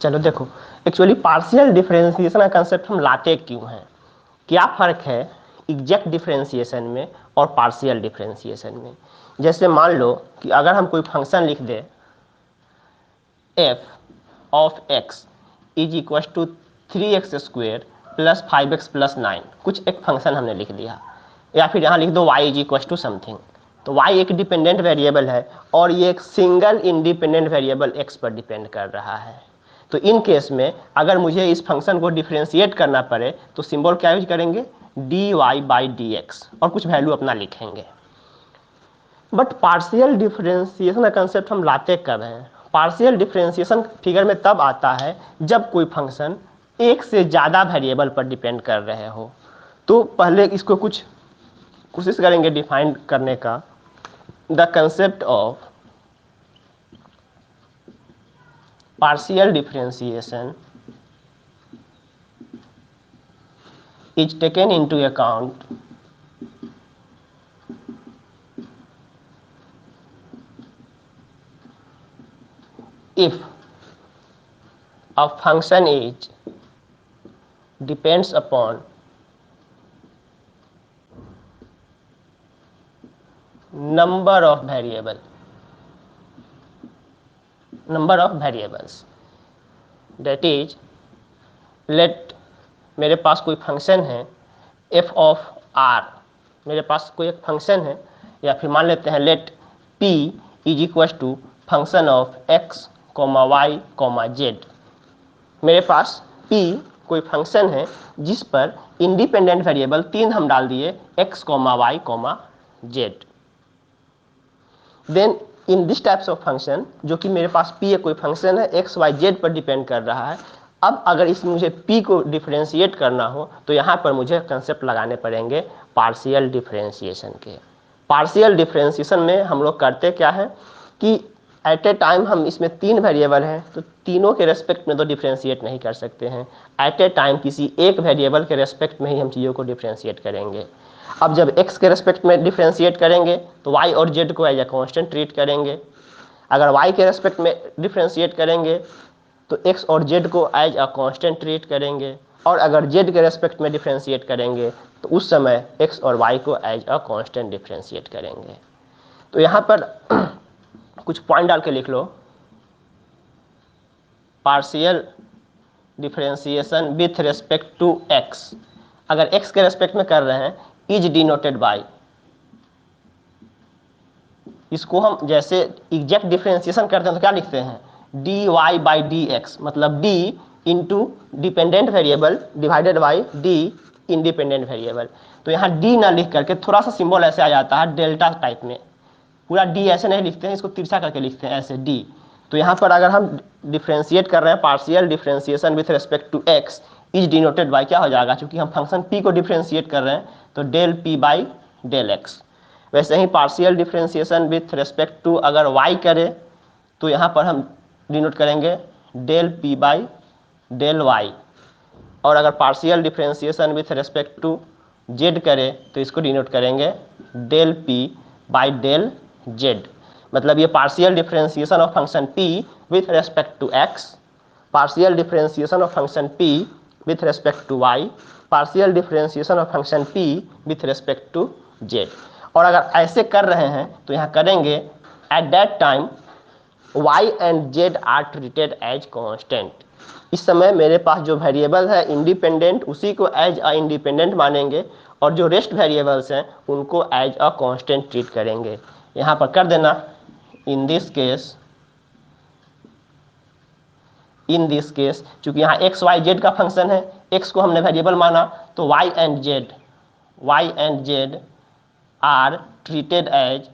चलो देखो, actually partial differentiation का कंसेप्ट हम लाते क्यों हैं, क्या फ़र्क है एग्जैक्ट डिफरेंशिएशन में और पार्शियल डिफरेंशिएशन में। जैसे मान लो कि अगर हम कोई फंक्शन लिख दें f of x is equal to 3x² plus 5x plus 9, कुछ एक फंक्शन हमने लिख दिया, या फिर यहाँ लिख दो y is equal to something. तो y एक डिपेंडेंट वेरिएबल है और ये एक सिंगल इंडिपेंडेंट वेरिएबल x पर डिपेंड कर रहा है। तो इन केस में अगर मुझे इस फंक्शन को डिफ्रेंशिएट करना पड़े तो सिंबल क्या यूज करेंगे, dy/dx, और कुछ वैल्यू अपना लिखेंगे। बट पार्शियल डिफरेंशिएशन का कंसेप्ट हम लाते कब हैं, पार्शियल डिफरेंशिएशन फिगर में तब आता है जब कोई फंक्शन एक से ज़्यादा वेरिएबल पर डिपेंड कर रहे हो। तो पहले इसको कुछ कोशिश करेंगे डिफाइन करने का। The concept of partial differentiation is taken into account if a function is depends upon number of variables, that is, let मेरे पास कोई फंक्शन है f ऑफ r, मेरे पास कोई एक फंक्शन है, या फिर मान लेते हैं let p is equal to function of x, y, z। मेरे पास p कोई फंक्शन है जिस पर इंडिपेंडेंट वेरिएबल 3 हम डाल दिए x, y, z। Then in this types of function, जो कि मेरे पास p एक कोई फंक्शन है x, y, z पर डिपेंड कर रहा है, अब अगर इसमें मुझे p को डिफरेंशिएट करना हो तो यहाँ पर मुझे कंसेप्ट लगाने पड़ेंगे पार्शियल डिफरेंशिएशन के। पार्शियल डिफरेंशिएशन में हम लोग करते क्या है कि एट ए टाइम हम इसमें 3 वेरिएबल हैं तो तीनों के रेस्पेक्ट में तो डिफरेंशिएट नहीं कर सकते हैं, एट ए टाइम किसी एक वेरिएबल के रेस्पेक्ट में ही हम चीज़ों को डिफरेंशिएट करेंगे। अब जब x के रेस्पेक्ट में डिफरेंशिएट करेंगे तो y और z को एज ए कांस्टेंट ट्रीट करेंगे, अगर y के रेस्पेक्ट में डिफरेंशिएट करेंगे तो x और z को एज अ कांस्टेंट ट्रीट करेंगे, और अगर z के रेस्पेक्ट में डिफरेंशिएट करेंगे तो उस समय x और y को एज अ कांस्टेंट डिफरेंशिएट करेंगे। तो यहाँ पर कुछ पॉइंट डाल के लिख लो, partial differentiation with respect to x, अगर x के रेस्पेक्ट में कर रहे हैं इज डिनोटेड बाय, इसको हम जैसे एग्जैक्ट डिफरेंशिएशन करते हैं तो क्या लिखते हैं, dy/dx, मतलब d into dependent variable divided by d independent variable. तो यहाँ d ना लिख करके थोड़ा सा सिंबल ऐसे आ जाता है डेल्टा टाइप में, पूरा d ऐसे नहीं लिखते हैं, इसको तिरछा करके लिखते हैं ऐसे d। तो यहाँ पर अगर हम डिफरेंशिएट कर रहे हैं partial differentiation with respect to x is denoted by, क्या हो जाएगा, क्योंकि हम फंक्शन p को डिफरेंशिएट कर रहे हैं तो del p by del x। वैसे ही partial differentiation with respect to अगर y करें तो यहाँ पर हम डिनोट करेंगे del p by del y, और अगर partial differentiation with respect to z करें तो इसको डिनोट करेंगे del p by del z। मतलब ये partial differentiation of function p with respect to x, partial differentiation of function p with respect to y, partial differentiation of function p with respect to z। और अगर ऐसे कर रहे हैं तो यहाँ करेंगे at that time y and z are treated as constant. इस समय मेरे पास जो वेरिएबल है इंडिपेंडेंट उसी को एज अ इंडिपेंडेंट मानेंगे, और जो रेस्ट वेरिएबल्स हैं उनको एज अ कांस्टेंट ट्रीट करेंगे। यहाँ पर कर देना इन दिस केस चूंकि यहाँ x y z का फंक्शन है, x को हमने वेरिएबल माना तो y and z are treated as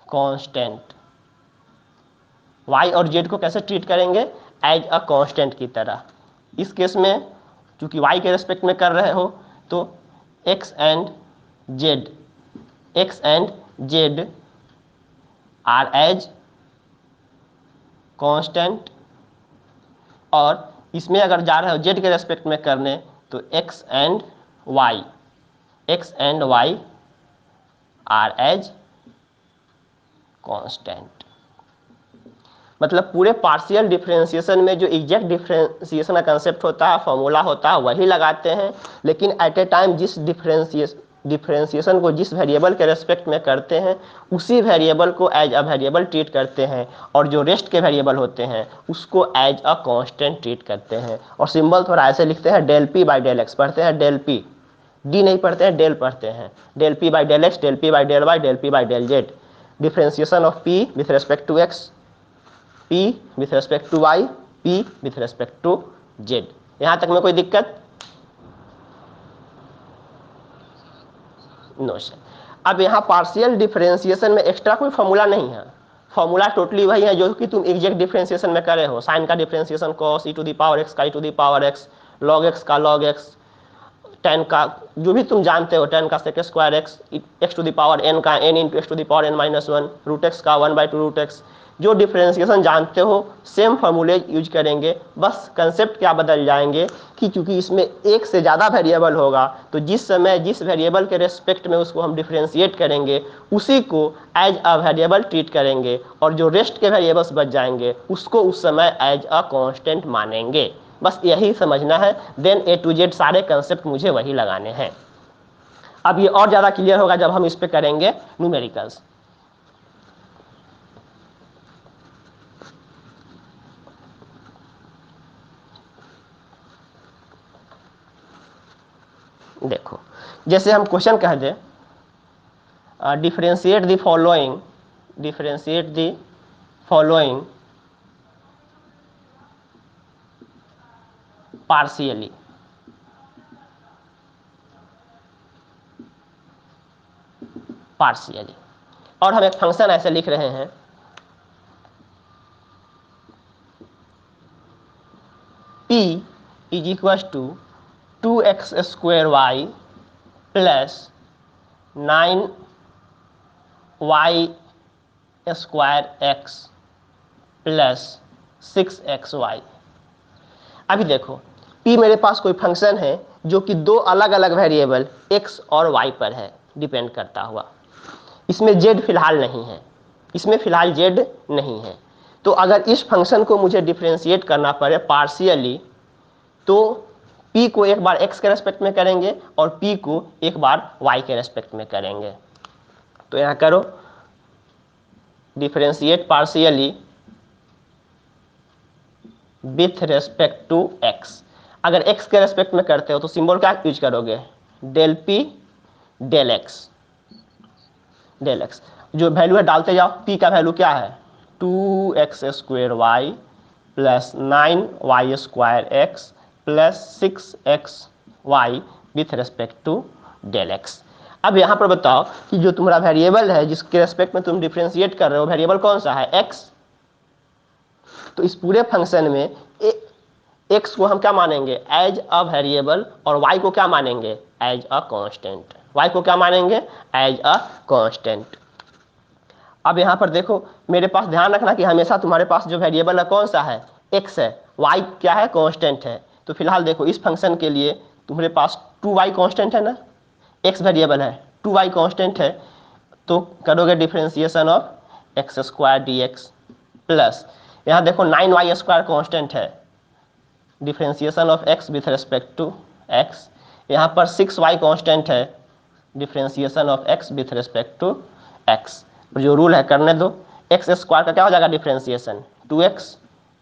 constant. y और z को कैसे ट्रीट करेंगे, एज अ कांस्टेंट की तरह। इस केस में चूंकि y के रेस्पेक्ट में कर रहे हो तो x and z are as constant, और इसमें अगर जा रहे हो z के रेस्पेक्ट में करने तो x and y are as constant. मतलब पूरे पार्शियल डिफरेंशिएशन में जो एग्जैक्ट डिफरेंशिएशन का कंसेप्ट होता है, फॉर्मूला होता है, वही लगाते हैं। लेकिन एट ए टाइम जिस डिफरेंशिएशन को जिस वेरिएबल के रेस्पेक्ट में करते हैं, उसी वेरिएबल को एज अ वेरिएबल ट्रीट करते हैं, और जो रेस्ट के वेरिएबल होते हैं उसको एज अ कांस्टेंट ट्रीट करते हैं। और सिंबल थोड़ा ऐसे लिखते हैं, del p by del x, पढ़ते हैं डेल पी, डी नहीं पढ़ते हैं, डेल पढ़ते हैं, del p by del x, del p by del y, del p by del z, differentiation of p with respect to x, P with respect to y, P with respect to z। यहां तक में कोई दिक्कत? No sir. अब यहाँ partial differentiation में extra कोई formula नहीं है, फॉर्मूला टोटली वही है जो कि तुम एग्जैक्ट डिफरेंशिएशन में करे हो। साइन का differentiation cos e to the power x का e to the power x, log x का लॉग एक्स, टेन का जो भी तुम जानते हो, टेन का sec square x, x to the power n का n into x to the power n minus one, root x का one by two root x, जो डिफरेंशिएशन जानते हो सेम फार्मूले यूज करेंगे। बस कंसेप्ट क्या बदल जाएंगे कि चूंकि इसमें एक से ज़्यादा वेरिएबल होगा, तो जिस समय जिस वेरिएबल के रेस्पेक्ट में उसको हम डिफरेंशिएट करेंगे उसी को एज अ वेरिएबल ट्रीट करेंगे, और जो रेस्ट के वेरिएबल्स बच जाएंगे उसको उस समय एज अ कांस्टेंट मानेंगे। बस यही समझना है। देन ए टू जेड सारे कंसेप्ट मुझे वही लगाने हैं। अब ये और ज़्यादा क्लियर होगा जब हम इस पे करेंगे न्यूमेरिकल्स। देखो, जैसे हम क्वेश्चन कह दें, differentiate the following, differentiate the following partially, partially, और हम एक फंक्शन ऐसे लिख रहे हैं, p is equal to 2x square y plus 9y square x plus 6xy। अभी देखो, p मेरे पास कोई फंक्शन है जो कि दो अलग अलग वेरिएबल x और y पर है डिपेंड करता हुआ। इसमें z फिलहाल नहीं है, इसमें फिलहाल z नहीं है। तो अगर इस फंक्शन को मुझे डिफरेंशिएट करना पड़े पार्शियली, तो p को एक बार x के रेस्पेक्ट में करेंगे और p को एक बार y के रेस्पेक्ट में करेंगे। तो यहाँ करो, differentiate partially with respect to x। अगर x के रेस्पेक्ट में करते हो तो सिंबल क्या यूज करोगे, del p del x, del x। जो वैल्यू है डालते जाओ, p का वैल्यू क्या है 2x square y plus 9y square x plus 6xy with respect to del x। अब यहाँ पर बताओ कि जो तुम्हारा वेरिएबल है जिसके रेस्पेक्ट में तुम डिफरेंशिएट कर रहे हो, वेरिएबल कौन सा है, x। तो इस पूरे फंक्शन में x को हम क्या मानेंगे, एज अ वेरिएबल, और y को क्या मानेंगे, एज अ कांस्टेंट। y को क्या मानेंगे, एज अ कांस्टेंट। अब यहाँ पर देखो, मेरे पास ध्यान रखना कि हमेशा तुम्हारे पास जो वेरिएबल है कौन सा है, x है, y क्या है, कांस्टेंट है। तो फिलहाल देखो, इस फंक्शन के लिए तुम्हारे पास 2y कांस्टेंट है ना, x वेरिएबल है, 2y कांस्टेंट है। तो करोगे differentiation of x square d x plus, यहाँ देखो 9y स्क्वायर कांस्टेंट है, differentiation of x with respect to x। यहाँ पर 6y कांस्टेंट है, differentiation of x with respect to x। जो रूल है करने दो, एक्स स्क्वायर का क्या हो जाएगा differentiation 2x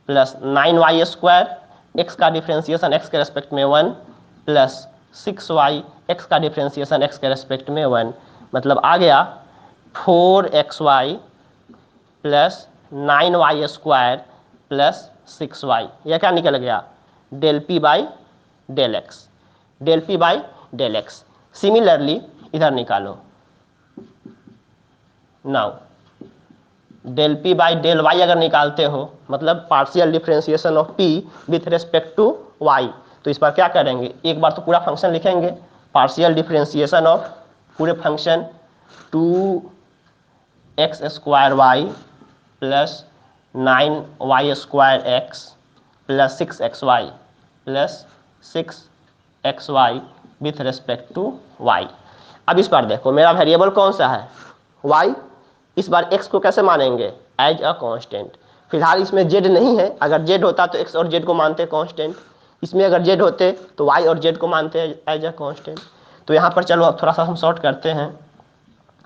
plus 9y square, x का डिफरेंशिएशन x के रेस्पेक्ट में 1 प्लस 6y, x का डिफरेंशिएशन x के रेस्पेक्ट में 1, मतलब आ गया 4xy plus 9y square plus 6y। यह क्या निकल गया, del p by del x, del p by del x. Similarly इधर निकालो, now del p by del y अगर निकालते हो, मतलब partial differentiation of p with respect to y, तो इस पर क्या करेंगे, एक बार तो पूरा फंक्शन लिखेंगे, पार्शियल डिफरेंशिएशन ऑफ पूरे function 2x square y plus 9y square x plus 6xy plus 6xy with respect to y। अब इस बार देखो, मेरा वेरिएबल कौन सा है, y। इस बार x को कैसे मानेंगे, एज अ कांस्टेंट। फिलहाल इसमें जेड नहीं है, अगर जेड होता तो एक्स और जेड को मानते कांस्टेंट, इसमें अगर जेड होते तो वाई और जेड को मानते हैं एज अ कांस्टेंट। तो यहाँ पर चलो अब थोड़ा सा हम शॉर्ट करते हैं,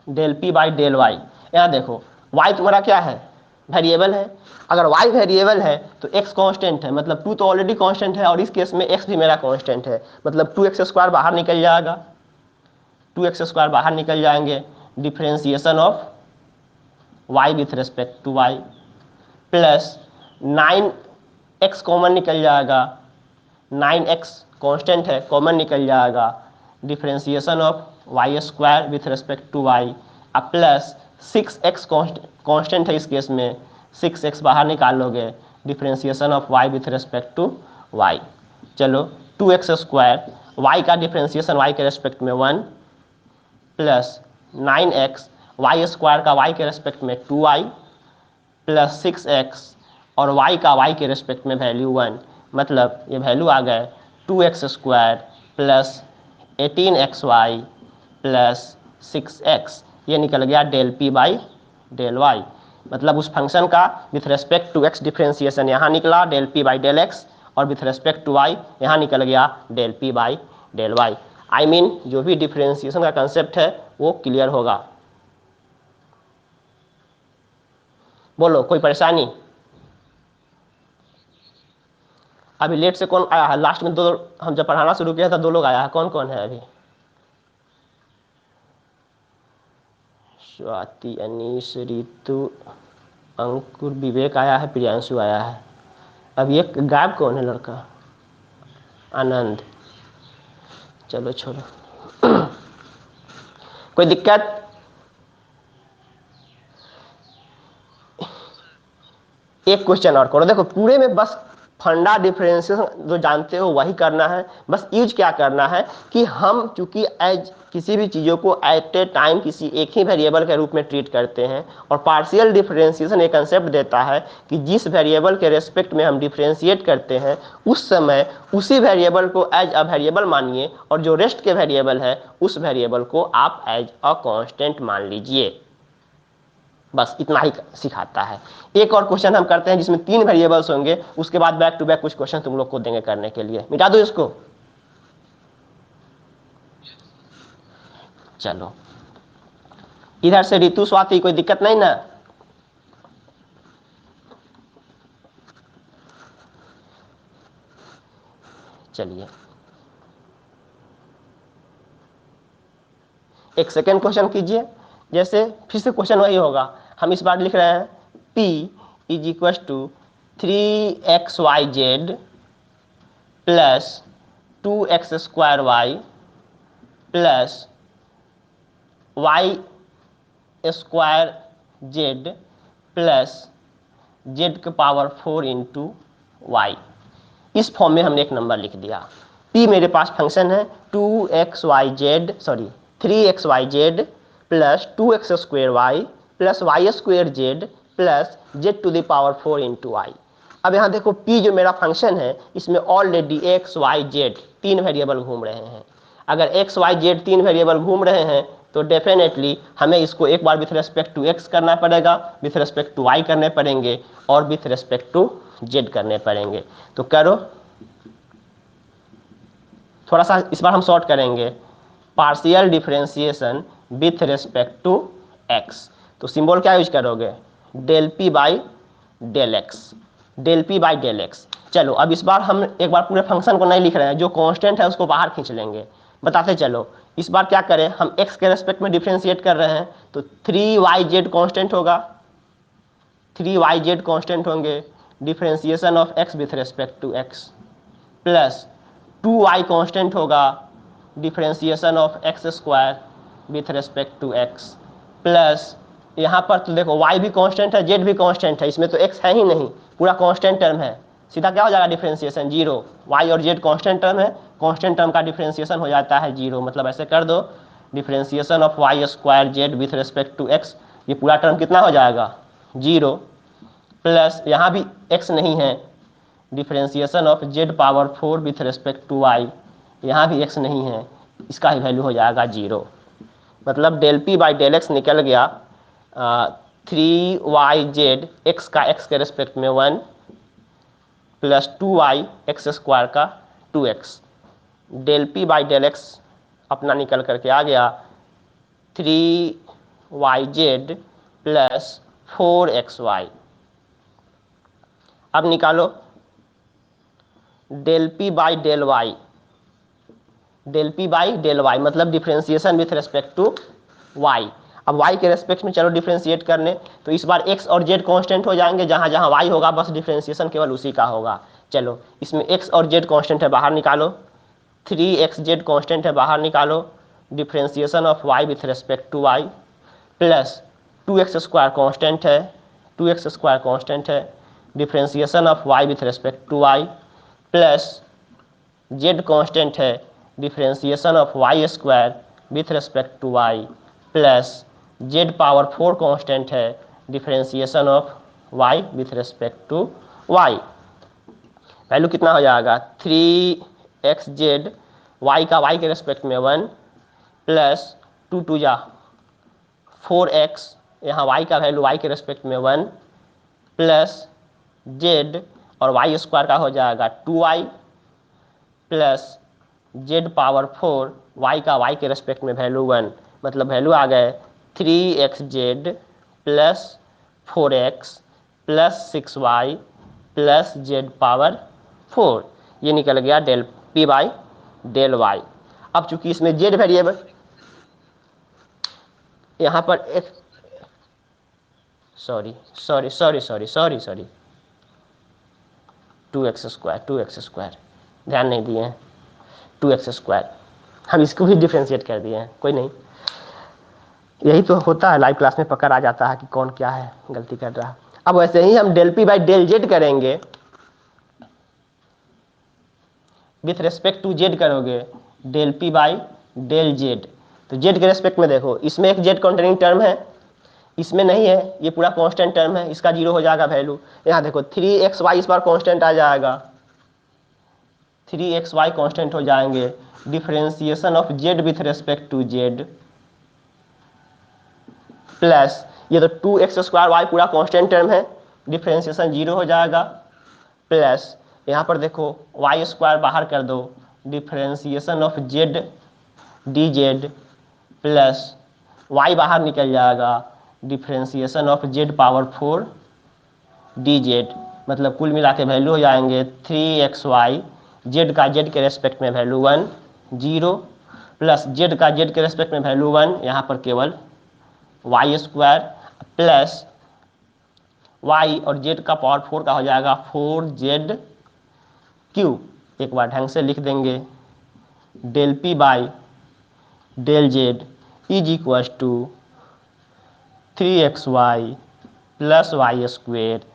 del p by del y. यहाँ देखो वाई तुम्हारा क्या है, वेरिएबल है, अगर वाई वेरिएबल है तो एक्स कांस्टेंट है, मतलब टू तो ऑलरेडी कांस्टेंट है, और इस केस में एक्स भी मेरा कांस्टेंट है, मतलब 2x² बाहर निकल जाएगा, 2x² बाहर निकल जाएंगे, differentiation of y with respect to y plus 9x common निकल जाएगा, 9x कांस्टेंट है, कॉमन निकल जाएगा, differentiation of y² with respect to y, अब प्लस 6x कांस्टेंट है इस केस में, 6x बाहर निकालोगे, differentiation of y with respect to y। चलो 2x², y का डिफ्रेंसिएशन y के रेस्पेक्ट में 1 प्लस 9x, y² का y के रेस्पेक्ट में 2y प्लस 6x और y का y के रेस्पेक्ट में वैल्यू 1, मतलब ये वैल्यू आ गए 2x² plus 18xy plus 6x, ये निकल गया del p by del y. मतलब उस फंक्शन का with respect to x differentiation यहाँ निकला del p by del x, और विथ रेस्पेक्ट टू y यहाँ निकल गया del p by del y. I mean जो भी डिफ्रेंसिएशन का कंसेप्ट है वो क्लियर होगा। बोलो कोई परेशानी? अभी लेट से कौन आया है? लास्ट में दो, हम जब पढ़ाना शुरू किया था 2 लोग आया है, कौन कौन है अभी? स्वाति, अनीश, रितु, अंकुर, विवेक आया है, प्रियांशु आया है। अब ये गायब कौन है लड़का? आनंद। चलो छोड़ो कोई दिक्कत? एक क्वेश्चन और करो, देखो पूरे में बस फंडा डिफरेंशिएशन जो जानते हो वही करना है, बस यूज क्या करना है कि हम चूंकि एज किसी भी चीज़ों को एट ए टाइम किसी एक ही वेरिएबल के रूप में ट्रीट करते हैं, और पार्शियल डिफरेंशिएशन एक कंसेप्ट देता है कि जिस वेरिएबल के रेस्पेक्ट में हम डिफरेंशिएट करते हैं उस समय उसी वेरिएबल को एज अ वेरिएबल मानिए, और जो रेस्ट के वेरिएबल है उस वेरिएबल को आप एज अ कांस्टेंट मान लीजिए। बस इतना ही सिखाता है। एक और क्वेश्चन हम करते हैं जिसमें 3 वेरिएबल्स होंगे, उसके बाद बैक टू बैक कुछ क्वेश्चन तुम लोग को देंगे करने के लिए। मिटा दो इसको। चलो इधर से रितु, स्वाति, कोई दिक्कत नहीं ना? चलिए एक सेकेंड क्वेश्चन कीजिए। जैसे फिर से क्वेश्चन वही होगा, हम इस बार लिख रहे हैं P is equal to 3xyz plus 2x² plus y² plus z के पावर 4 इंटू वाई। इस फॉर्म में हमने एक नंबर लिख दिया। P मेरे पास फंक्शन है 3xyz plus 2x² plus y² plus z to the power 4 into y. अब यहाँ देखो P जो मेरा फंक्शन है इसमें already x y z 3 variable घूम रहे हैं। अगर x y z 3 वेरिएबल घूम रहे हैं तो डेफिनेटली हमें इसको एक bar with respect to x करना पड़ेगा, विथ रेस्पेक्ट टू y करने पड़ेंगे, और विथ रेस्पेक्ट टू z करने पड़ेंगे। तो करो, थोड़ा सा इस बार हम शॉर्ट करेंगे, partial differentiation with respect to x। तो सिंबल क्या यूज करोगे? Del p by del x, del p by del x. चलो अब इस बार हम एक बार पूरे फंक्शन को नहीं लिख रहे हैं, जो कांस्टेंट है उसको बाहर खींच लेंगे। बताते चलो इस बार क्या करें, हम x के रेस्पेक्ट में डिफरेंशिएट कर रहे हैं तो 3yz कांस्टेंट होगा, 3yz कांस्टेंट होंगे, differentiation of x with respect to x plus 2y constant होगा, differentiation of x² with respect to x plus यहाँ पर तो देखो y भी कांस्टेंट है, z भी कांस्टेंट है, इसमें तो x है ही नहीं, पूरा कांस्टेंट टर्म है, सीधा क्या हो जाएगा डिफरेंशिएशन 0। y और z कांस्टेंट टर्म है, कांस्टेंट टर्म का डिफरेंशिएशन हो जाता है 0, मतलब ऐसे कर दो differentiation of y² z with respect to x, ये पूरा टर्म कितना हो जाएगा 0 प्लस यहाँ भी x नहीं है, differentiation of z power 4 with respect to y, यहाँ भी x नहीं है, इसका ही वैल्यू हो जाएगा 0। मतलब del p by del x निकल गया 3yz x का x के रेस्पेक्ट में 1 प्लस 2y एक्स स्क्वायर का 2x, del p by del x अपना निकल करके आ गया 3yz प्लस 4xy। अब निकालो del p by del y, del p by del y मतलब differentiation with respect to y। अब y के रेस्पेक्ट में चलो डिफ्रेंशिएट करने, तो इस बार x और z कांस्टेंट हो जाएंगे, जहां जहां y होगा बस डिफ्रेंशिएशन केवल उसी का होगा। चलो इसमें x और z कांस्टेंट है, बाहर निकालो, 3xz कांस्टेंट है, बाहर निकालो, differentiation of y with respect to y plus 2x square constant है, 2x स्क्वायर कांस्टेंट है, differentiation of y with respect to y plus z constant है, differentiation of y square with respect to y plus z power 4 constant है, differentiation of y with respect to y। Value कितना हो जाएगा 3xz, y का y के respect में 1 plus 2 2 जा 4x, यहाँ y का वैल्यू y के रेस्पेक्ट में 1 प्लस z और y स्क्वायर का हो जाएगा 2y plus z power 4, y का y के रेस्पेक्ट में वैल्यू 1, मतलब वैल्यू आ गए 3xz plus 4x plus 6y plus z power 4। ये निकल गया del p by del y. अब चूंकि इसमें z वेरिएबल, यहाँ पर एक सॉरी 2x स्क्वायर ध्यान नहीं दिए हैं, 2x स्क्वायर हम इसको भी डिफ्रेंशिएट कर दिए हैं, कोई नहीं, यही तो होता है, लाइव क्लास में पकड़ आ जाता है कि कौन क्या है गलती कर रहा है। अब वैसे ही हम del p by del z करेंगे, विथ रेस्पेक्ट टू जेड करोगे del p by del z, तो जेड के रेस्पेक्ट में देखो इसमें एक जेड कॉन्टेनिंग टर्म है, इसमें नहीं है, ये पूरा कांस्टेंट टर्म है, इसका 0 हो जाएगा वैल्यू। यहाँ देखो 3xy इस बार कांस्टेंट आ जाएगा, 3xy कांस्टेंट हो जाएंगे, differentiation of z with respect to z plus ये तो 2x स्क्वायर वाई पूरा कांस्टेंट टर्म है, डिफरेंशिएशन 0 हो जाएगा, प्लस यहाँ पर देखो वाई स्क्वायर बाहर कर दो, differentiation of z d z plus y बाहर निकल जाएगा, differentiation of z power 4 d z, मतलब कुल मिला के वैल्यू हो जाएंगे 3xy, जेड का जेड के रेस्पेक्ट में वैल्यू 1 0 प्लस जेड का जेड के रेस्पेक्ट में वैल्यू 1, यहाँ पर केवल वाई स्क्वायर प्लस वाई और जेड का पावर 4 का हो जाएगा 4z क्यूब। एक बार ढंग से लिख देंगे, del p by del z is equal to 3xy plus y square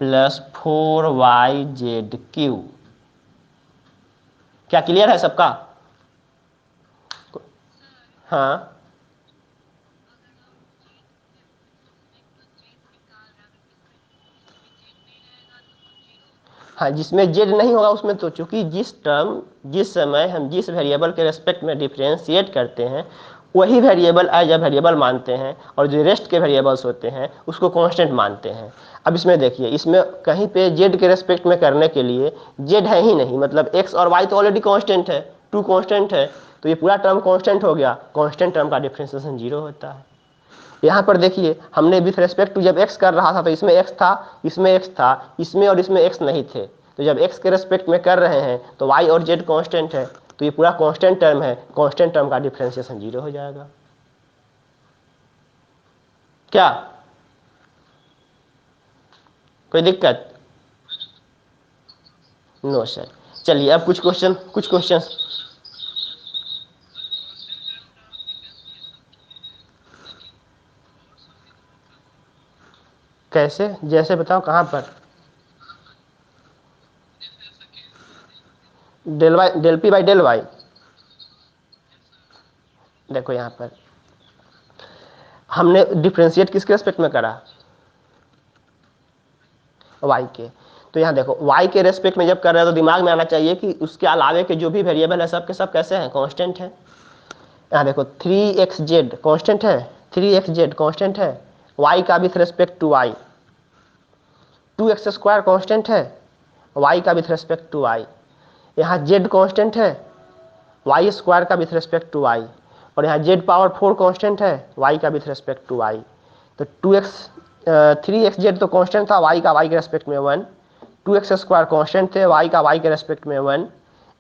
plus 4yz cube. क्या क्लियर है सबका? हाँ हाँ, जिसमें जेड नहीं होगा उसमें तो चूंकि जिस समय हम जिस वेरिएबल के रेस्पेक्ट में डिफरेंशिएट करते हैं वही वेरिएबल एज अ वेरिएबल मानते हैं, और जो रेस्ट के वेरिएबल्स होते हैं उसको कांस्टेंट मानते हैं। अब इसमें देखिए, इसमें कहीं पे जेड के रेस्पेक्ट में करने के लिए जेड है ही नहीं, मतलब एक्स और वाई तो ऑलरेडी कांस्टेंट है, 2 कांस्टेंट है, तो ये पूरा टर्म कांस्टेंट हो गया, कांस्टेंट टर्म का डिफरेंशिएशन 0 होता है। यहाँ पर देखिए हमने विथ रेस्पेक्ट टू जब x कर रहा था तो इसमें x था, इसमें x था, इसमें और इसमें x नहीं थे, तो जब x के रेस्पेक्ट में कर रहे हैं तो y और z कांस्टेंट है, तो ये पूरा कांस्टेंट टर्म है, कांस्टेंट टर्म का डिफरेंशिएशन 0 हो जाएगा। क्या कोई दिक्कत? No sir. चलिए अब कुछ क्वेश्चन कैसे, जैसे बताओ कहाँ पर? Del p by del y, देखो यहाँ पर हमने डिफरेंशिएट किसके रेस्पेक्ट में करा? y के, तो यहाँ देखो y के रेस्पेक्ट में जब कर रहे हैं तो दिमाग में आना चाहिए कि उसके अलावे के जो भी वेरिएबल है सब के सब कैसे हैं, कांस्टेंट है। यहाँ देखो 3xz कांस्टेंट है, 3xz कांस्टेंट है, y का with respect to y, 2x square constant है, y का विथ रेस्पेक्ट टू y, यहाँ z कॉन्स्टेंट है, y स्क्वायर का विथ रेस्पेक्ट टू y, और यहाँ z पावर 4 कॉन्स्टेंट है, y का विथ रेस्पेक्ट टू y। तो 3xz तो कॉन्स्टेंट था, y का y के रेस्पेक्ट में 1, 2x स्क्वायर कॉन्स्टेंट थे, y का y के रेस्पेक्ट में 1,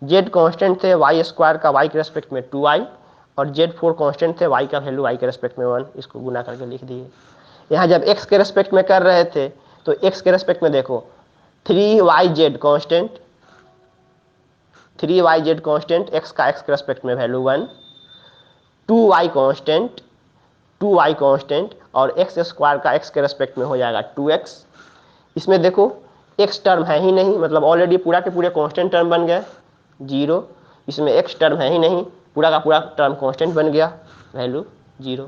z कॉन्स्टेंट थे, y स्क्वायर का y के रेस्पेक्ट में 2y, और z4 कॉन्स्टेंट थे, y का वैल्यू y के रेस्पेक्ट में 1। इसको गुना करके लिख दिए। यहाँ जब x के रेस्पेक्ट में कर रहे थे तो x के रेस्पेक्ट में देखो 3yz constant, 3yz constant, x का x के रेस्पेक्ट में value 1, 2y constant, 2y constant, और x स्क्वायर का x के रेस्पेक्ट में हो जाएगा 2x। इसमें देखो x टर्म है ही नहीं, मतलब ऑलरेडी पूरा के पूरे कांस्टेंट टर्म बन गए 0, इसमें x टर्म है ही नहीं, पूरा का पूरा टर्म कांस्टेंट बन गया, वैल्यू 0।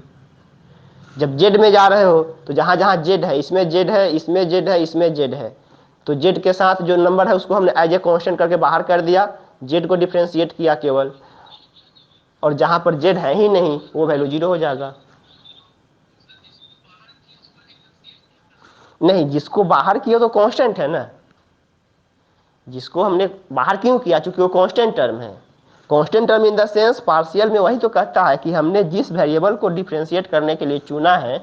जब z में जा रहे हो तो जहाँ जहाँ z है, इसमें z है, इसमें z है, इसमें z है, तो z के साथ जो नंबर है उसको हमने एज ए कांस्टेंट करके बाहर कर दिया, z को डिफ्रेंशिएट किया केवल, और जहाँ पर z है ही नहीं वो वैल्यू 0 हो जाएगा। नहीं, जिसको बाहर किया तो कांस्टेंट है ना, जिसको हमने बाहर क्यों किया, चूंकि वो कांस्टेंट टर्म है। Constant term in the sense partial में वही तो कहता है कि हमने जिस वेरिएबल को डिफ्रेंशिएट करने के लिए चुना है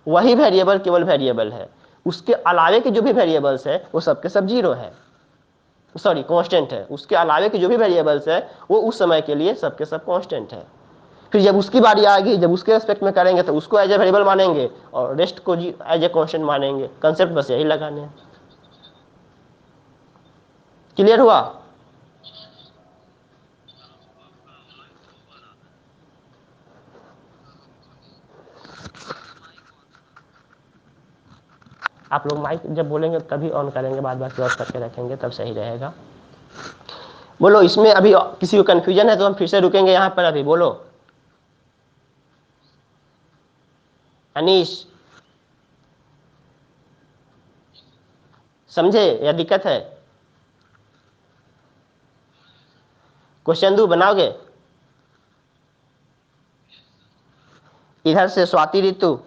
वही वेरिएबल केवल वेरिएबल है, उसके अलावे के जो भी वेरिएबल्स है वो सबके सब 0 है, सॉरी कांस्टेंट है, उसके अलावे के जो भी वेरिएबल्स है वो उस समय के लिए सबके सब कांस्टेंट है। फिर जब उसकी बारी आएगी, जब उसके रेस्पेक्ट में करेंगे तो उसको एज ए वेरिएबल मानेंगे और रेस्ट को एज ए कांस्टेंट मानेंगे। कंसेप्ट बस यही लगाने हैं। क्लियर हुआ? आप लोग माइक जब बोलेंगे तभी ऑन करेंगे, बाद बाकी ऑफ करके रखेंगे तब सही रहेगा। बोलो, इसमें अभी किसी को कंफ्यूजन है तो हम फिर से रुकेंगे यहाँ पर। अभी बोलो अनीश, समझे या दिक्कत है? क्वेश्चन दो बनाओगे? इधर से स्वाति ऋतु,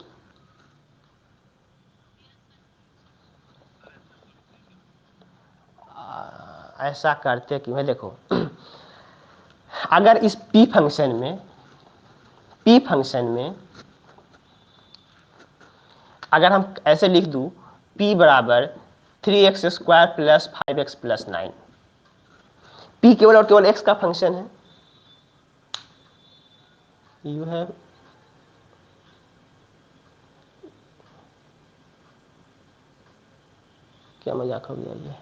ऐसा करते कि मैं देखो अगर इस p फंक्शन में अगर हम ऐसे लिख दूं p बराबर 3x square plus 5x plus 9, p केवल और केवल x का फंक्शन है। यू हैव क्या मजाक हो गया ये,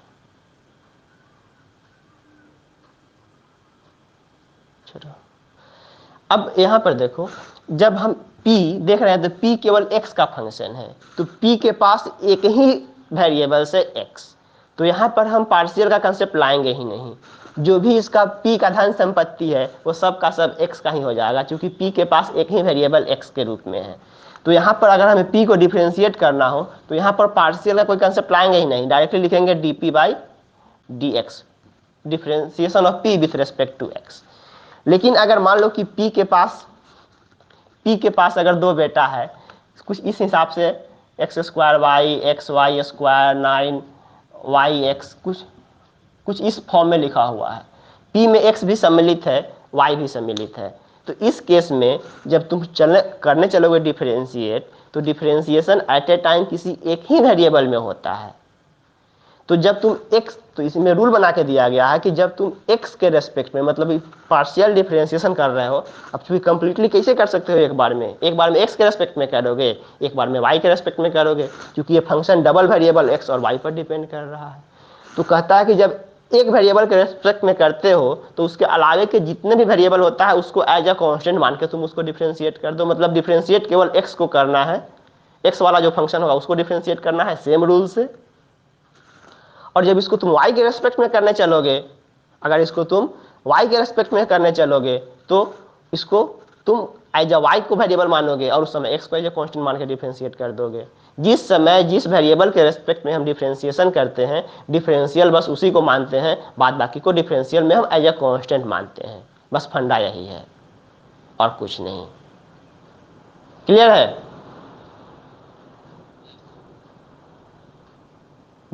चलो अब यहां पर देखो, जब हम p देख रहे हैं तो p केवल x का फंक्शन है, तो p के पास एक ही वेरिएबल है x, तो यहां पर हम पार्शियल का कंसेप्ट लाएंगे ही नहीं। जो भी इसका p का धन संपत्ति है वो सब का सब x का ही हो जाएगा, क्योंकि p के पास एक ही वेरिएबल x के रूप में है। तो यहाँ पर अगर हमें p को डिफ्रेंशिएट करना हो तो यहाँ पर पार्शियल का कोई कंसेप्ट लाएंगे ही नहीं, डायरेक्टली लिखेंगे dp by dx, differentiation of p with respect to x। लेकिन अगर मान लो कि p के पास अगर दो बेटा है, कुछ इस हिसाब से x square y, x y square 9y(x), कुछ इस फॉर्म में लिखा हुआ है। p में x भी सम्मिलित है, y भी सम्मिलित है। तो इस केस में जब तुम करने चलोगे डिफरेंशिएट, तो डिफरेंशिएशन एट ए टाइम किसी एक ही वेरिएबल में होता है। तो जब तुम x, तो इसमें रूल बना के दिया गया है कि जब तुम x के रेस्पेक्ट में मतलब पार्शियल डिफरेंशिएशन कर रहे हो, अब तुम कंप्लीटली कैसे कर सकते हो, एक बार में x के रेस्पेक्ट में करोगे, एक बार में y के रेस्पेक्ट में करोगे, क्योंकि ये फंक्शन डबल वेरिएबल x और y पर डिपेंड कर रहा है। तो कहता है कि जब एक वेरिएबल के रेस्पेक्ट में करते हो तो उसके अलावे के जितने भी वेरिएबल होता है उसको एज अ कांस्टेंट मान के तुम उसको डिफरेंशिएट कर दो। मतलब डिफरेंशिएट केवल x को करना है, x वाला जो फंक्शन होगा उसको डिफरेंशिएट करना है सेम रूल से। और जब इसको तुम y के रेस्पेक्ट में करने चलोगे, अगर इसको तुम y के रेस्पेक्ट में करने चलोगे तो इसको तुम एज अ y को वेरिएबल मानोगे और उस समय x को एज अ कांस्टेंट मान के डिफरेंशिएट कर दोगे। जिस समय जिस वेरिएबल के रेस्पेक्ट में हम डिफरेंशिएशन करते हैं, डिफरेंशियल बस उसी को मानते हैं, बाद बाकी को डिफरेंशियल में हम एज अ कांस्टेंट मानते हैं। बस फंडा यही है और कुछ नहीं। क्लियर है?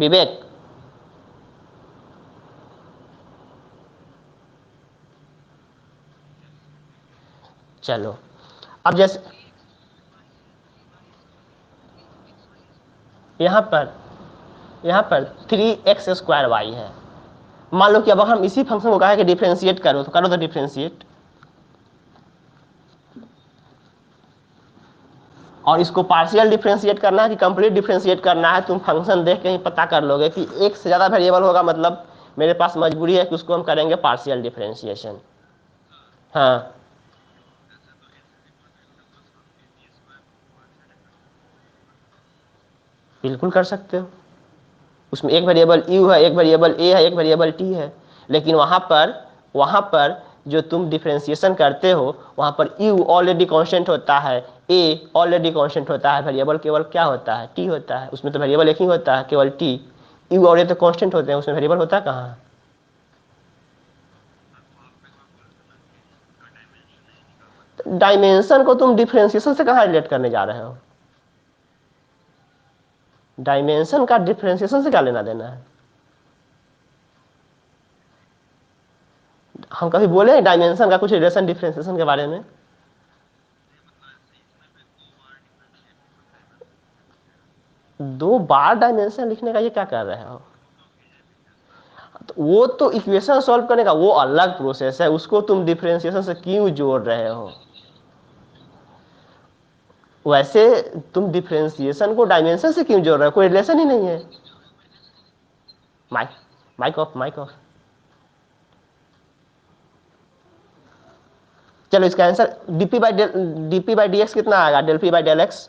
विवेक, चलो अब जैसे यहाँ पर 3x² है। मान लो कि अब हम इसी फंक्शन को कहा है कि डिफरेंशिएट करो, तो करो तो डिफरेंशिएट, और इसको पार्शियल डिफरेंशिएट करना है कि कंप्लीट डिफरेंशिएट करना है, तुम फंक्शन देख के ही पता कर लोगे कि एक से ज़्यादा वेरिएबल होगा, मतलब मेरे पास मजबूरी है कि उसको हम करेंगे पार्शियल डिफरेंशिएशन। हाँ बिल्कुल कर सकते हो, उसमें एक वेरिएबल यू है, एक वेरिएबल ए है, एक वेरिएबल टी है, लेकिन वहाँ पर जो तुम डिफरेंशिएशन करते हो वहाँ पर यू ऑलरेडी कांस्टेंट होता है, ए ऑलरेडी कांस्टेंट होता है, वेरिएबल केवल क्या होता है, टी होता है, उसमें तो वेरिएबल एक ही होता है केवल टी, यू और ए तो कांस्टेंट होते हैं, उसमें वेरिएबल होता है कहाँ। डायमेंशन को तुम डिफरेंशिएशन से कहाँ रिलेट करने जा रहे हो, डायमेंशन का डिफरेंशिएशन से क्या लेना देना है। हम कभी बोले डायमेंशन का कुछ रिलेशन डिफरेंशिएशन के बारे में। दो बार डायमेंशन लिखने का ये क्या कर रहे हो, तो वो तो इक्वेशन सॉल्व करने का वो अलग प्रोसेस है, उसको तुम डिफरेंशिएशन से क्यों जोड़ रहे हो। वैसे तुम डिफरेंशिएशन को डायमेंशन से क्यों जोड़ रहे हो, कोई रिलेशन ही नहीं है। Mic mic off, mic off. चलो इसका आंसर dp/dx कितना आएगा, del p by del x।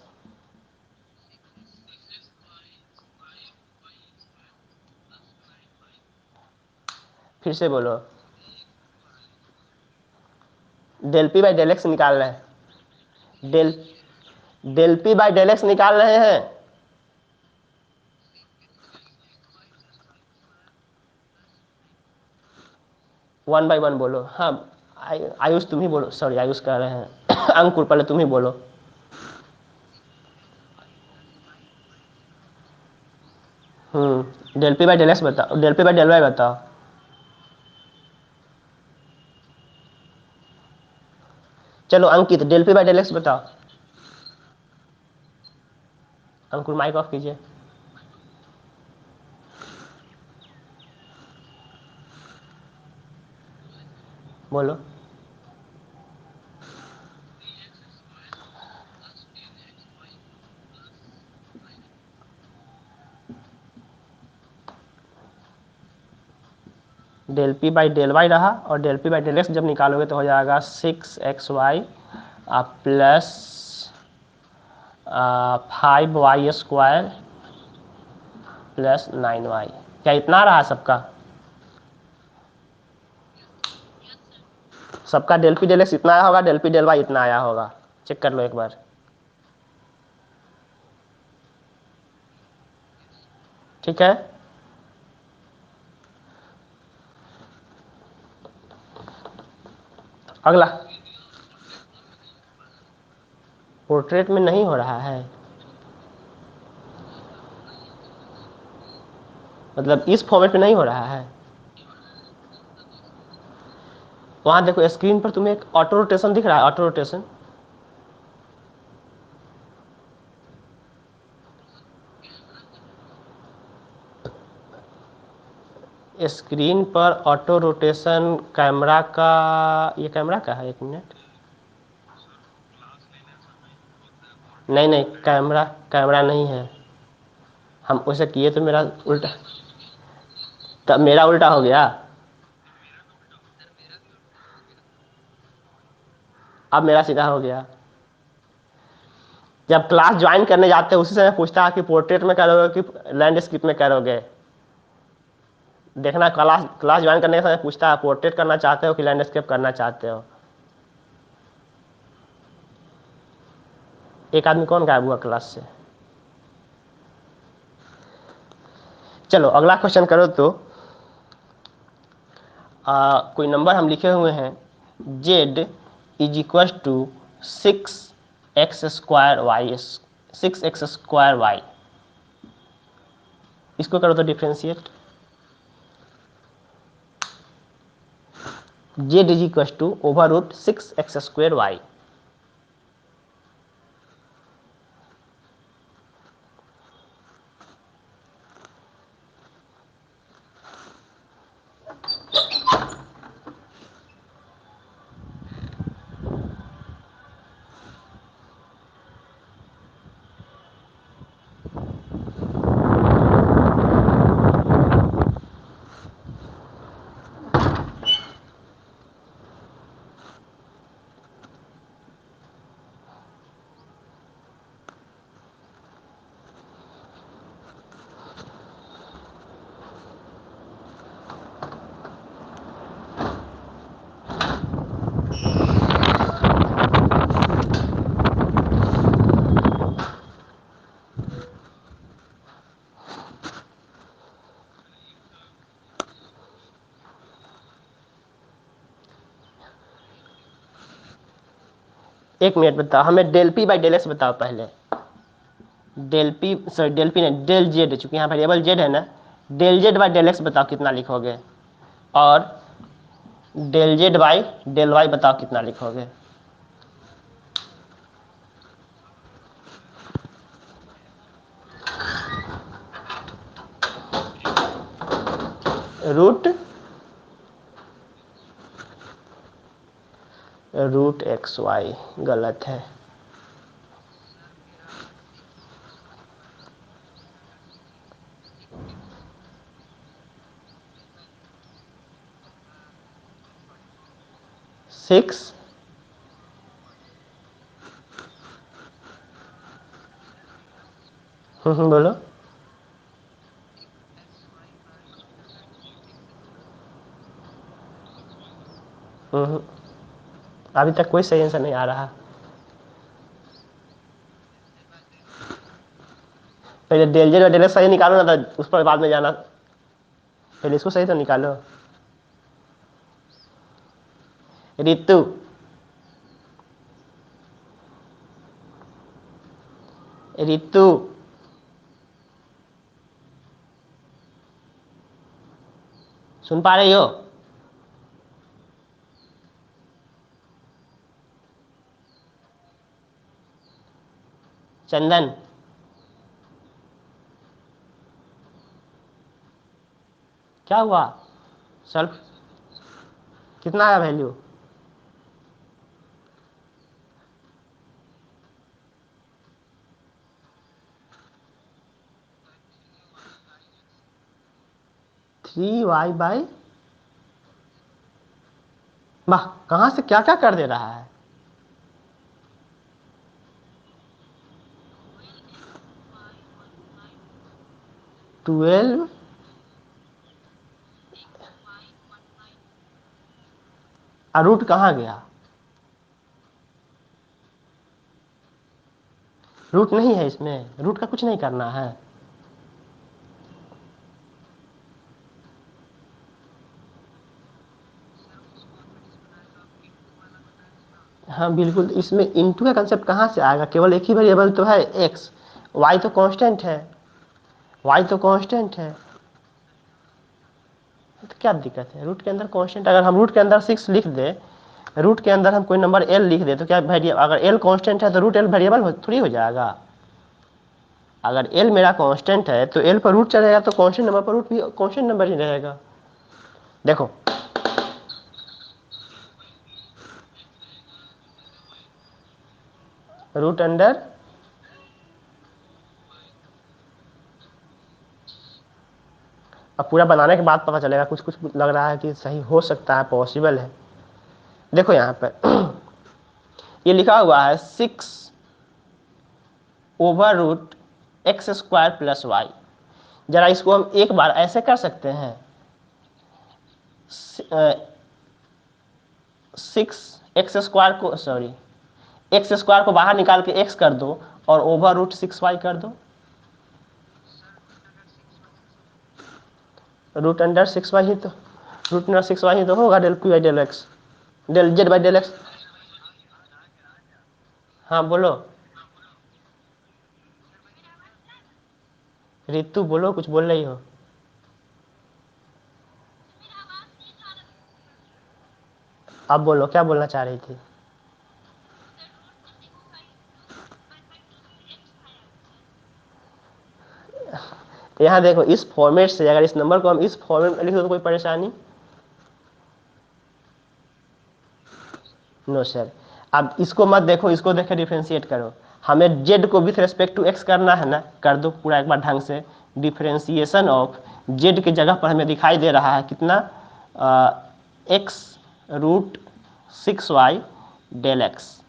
फिर से बोलो, del p by del x निकाल रहे हैं, del p by del x निकाल रहे हैं। 1/1 बोलो। हाँ आयुष तुम ही बोलो, सॉरी आयुष कह रहे हैं अंकुर पहले तुम ही बोलो। del p by del x बताओ, del p by del y बताओ। चलो अंकित del p by del x बताओ। अंकुर माइक ऑफ कीजिए। बोलो। del p by del y रहा, और del p by del x जब निकालोगे तो हो जाएगा 6xy plus 5y² plus 9y। क्या इतना रहा सबका, सबका del p del x इतना आया होगा, del p del y इतना आया होगा, चेक कर लो एक बार। ठीक है, अगला। पोर्ट्रेट में नहीं हो रहा है, मतलब इस फॉर्मेट में नहीं हो रहा है। वहां देखो स्क्रीन पर तुम्हें एक ऑटो रोटेशन दिख रहा है, ऑटो रोटेशन। स्क्रीन पर ऑटो रोटेशन कैमरा का, ये कैमरा का है, एक मिनट। नहीं नहीं, कैमरा कैमरा नहीं है, हम वैसे किए तो मेरा उल्टा, तब मेरा उल्टा हो गया। अब मेरा सीधा हो गया। जब क्लास ज्वाइन करने जाते हैं उसी समय पूछता है कि पोर्ट्रेट में करोगे कि लैंडस्केप में करोगे। देखना क्लास क्लास ज्वाइन करने के समय पूछता है पोर्ट्रेट करना चाहते हो कि लैंडस्केप करना चाहते हो। एक आदमी कौन गायब हुआ क्लास से। चलो अगला क्वेश्चन करो तो कोई नंबर हम लिखे हुए हैं z is equal to 6x² y, 6x² y। इसको करो तो differentiate, z is equal to over root 6x² y. एक मिनट बताओ, हमें del p by del x बताओ पहले। Del p sorry del p नहीं, डेल जेड, चूंकि यहाँ वेरिएबल जेड है ना, del z by del x बताओ कितना लिखोगे, और del z by del y बताओ कितना लिखोगे। रूट रूट एक्स वाई गलत है। सिक्स बोलो। अभी तक कोई सही आंसर नहीं आ रहा। पहले डेल जेड और डेल एक्स सही निकालो ना, तो उस पर बाद में जाना। पहले इसको सही तो निकालो। रितु, रितु सुन पा रही हो? चंदन, क्या हुआ? सर कितना आया वैल्यू? थ्री वाई बाई, वाह, कहां से क्या क्या कर दे रहा है। 12 रूट कहाँ गया? रूट नहीं है इसमें, रूट का कुछ नहीं करना है। हाँ बिल्कुल, इसमें इनटू का कंसेप्ट कहाँ से आएगा? केवल एक ही वेरिएबल तो है एक्स, वाई तो कांस्टेंट है, वाई तो कांस्टेंट है, तो क्या दिक्कत है? रूट के अंदर कांस्टेंट, अगर हम रूट के अंदर 6 लिख दे, रूट के अंदर हम कोई नंबर एल लिख दे, तो क्या वेरिएबल, अगर एल कांस्टेंट है तो रूट एल वेरिएबल थोड़ी हो जाएगा। अगर एल मेरा कांस्टेंट है तो एल पर रूट चलेगा, तो कांस्टेंट नंबर पर रूट भी कांस्टेंट नंबर ही रहेगा। देखो रूट अंडर, अब पूरा बनाने के बाद पता चलेगा, कुछ कुछ लग रहा है कि सही हो सकता है, पॉसिबल है। देखो यहाँ पर ये लिखा हुआ है 6 over root x² plus Y. जरा इसको हम एक बार ऐसे कर सकते हैं, 6x² को, सॉरी, x² को बाहर निकाल के x कर दो और ओवर रूट 6y कर दो। रूट अंडर 6y ही तो, रूट अंडर 6y ही तो होगा del p by del x, del z by del x. हाँ बोलो। रितु बोलो, कुछ बोल रही हो? अब बोलो, क्या बोलना चाह रही थी? यहाँ देखो, इस फॉर्मेट से अगर इस नंबर को हम इस फॉर्मेट में लिख दो तो कोई परेशानी? No sir. अब इसको मत देखो, इसको देख के डिफ्रेंशिएट करो। हमें जेड को विथ रेस्पेक्ट टू एक्स करना है ना, कर दो पूरा एक बार ढंग से। डिफ्रेंसिएशन ऑफ जेड की जगह पर हमें दिखाई दे रहा है कितना, x root 6y del x.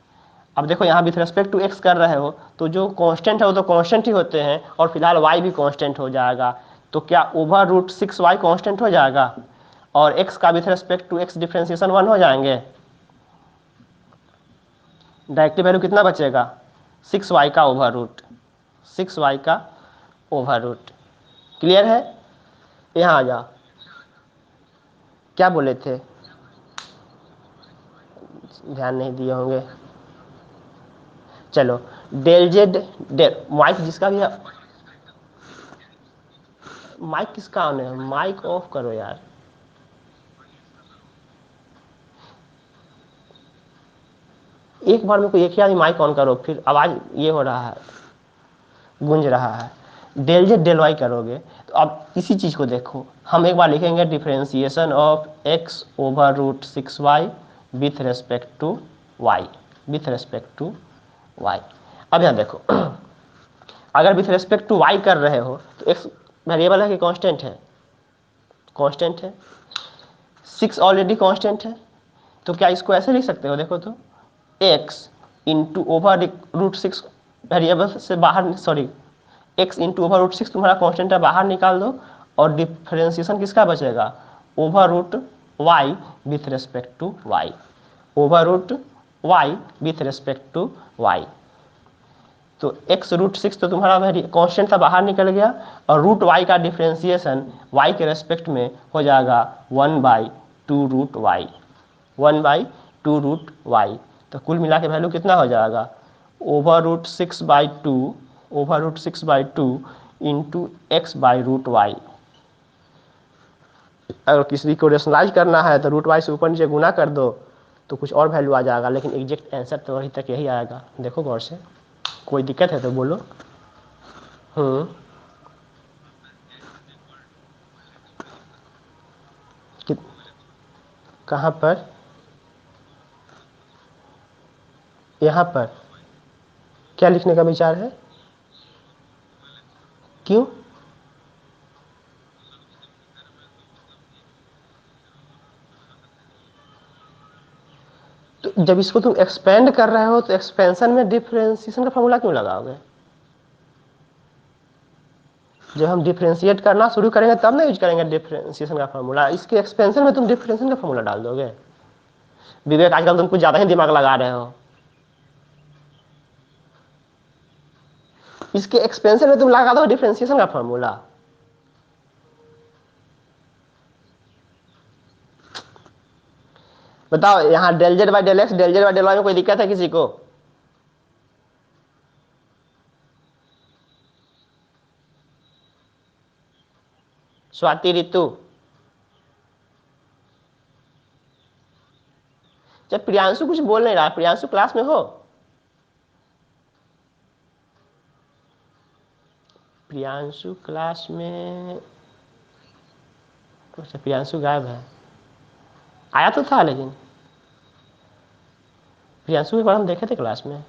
अब देखो यहाँ विथ रेस्पेक्ट टू एक्स कर रहे हो तो जो कांस्टेंट है वो तो कांस्टेंट ही होते हैं, और फिलहाल y भी कांस्टेंट हो जाएगा। तो क्या ओवर रूट 6y कांस्टेंट हो जाएगा, और x का with respect to x differentiation 1 हो जाएंगे। डायरेक्टली वैल्यू कितना बचेगा, 6y का ओवर रूट, 6y का ओवर रूट। क्लियर है? यहाँ आ जाओ, क्या बोले थे? ध्यान नहीं दिए होंगे। चलो, डेल जेड डेल माइक जिसका भी है। माइक किसका ऑन है? माइक ऑफ करो यार। एक बार में कोई एक ही आदमी माइक ऑन करो, फिर आवाज ये हो रहा है, गूंज रहा है। डेल जेड डेल वाई करोगे तो अब इसी चीज को देखो, हम एक बार लिखेंगे differentiation of x over root 6y with respect to y, with respect to y. अब यहाँ देखो, अगर विथ रेस्पेक्ट टू वाई कर रहे हो तो एक्स वेरिएबल है कि कांस्टेंट है? कांस्टेंट है। 6 ऑलरेडी कांस्टेंट है, तो क्या इसको ऐसे लिख सकते हो? देखो तो, x into over root 6 variable से बाहर, sorry, x into over root 6 तुम्हारा कांस्टेंट है, बाहर निकाल दो, और डिफरेंशिएशन किसका बचेगा, over root y with respect to y, over root y with respect to y. तो एक्स रूट 6 तो तुम्हारा कांस्टेंट था, बाहर निकल गया, और रूट वाई का डिफरेंशिएशन वाई के रेस्पेक्ट में हो जाएगा 1/2 रूट वाई, 1/2 रूट वाई। तो कुल मिला के वैल्यू कितना हो जाएगा, over root 6/2, over root 6/2 into x by root y. अगर किसी को रेशनलाइज करना है तो रूट वाई से ऊपर नीचे गुना कर दो तो कुछ और वैल्यू आ जाएगा, लेकिन एग्जैक्ट आंसर तो वहीं तक यही आएगा। देखो गौर से, कोई दिक्कत है तो बोलो। हम्म। कहाँ पर? यहाँ पर क्या लिखने का विचार है? क्यों? तो जब इसको तुम एक्सपेंड कर रहे हो तो एक्सपेंशन में डिफरेंशिएशन का फॉर्मूला क्यों लगाओगे? जब हम डिफरेंशिएट करना शुरू करेंगे तब ना यूज करेंगे डिफरेंशिएशन का फॉर्मूला। इसके एक्सपेंशन में तुम डिफरेंशिएशन का फॉर्मूला डाल दोगे? विवेक, आजकल तुम कुछ ज्यादा ही दिमाग लगा रहे हो। इसके एक्सपेंशन में तुम लगा दो डिफरेंशिएशन का फॉर्मूला। बताओ, यहाँ del z by del x, del z by del y में कोई दिक्कत है किसी को? स्वाति, ऋतु, जब प्रियांशु कुछ बोल नहीं रहा, प्रियांशु क्लास में हो? प्रियांशु क्लास में? अच्छा, प्रियांशु गायब है। आया तो था लेकिन, प्रियांशु एक बार हम देखे थे क्लास में।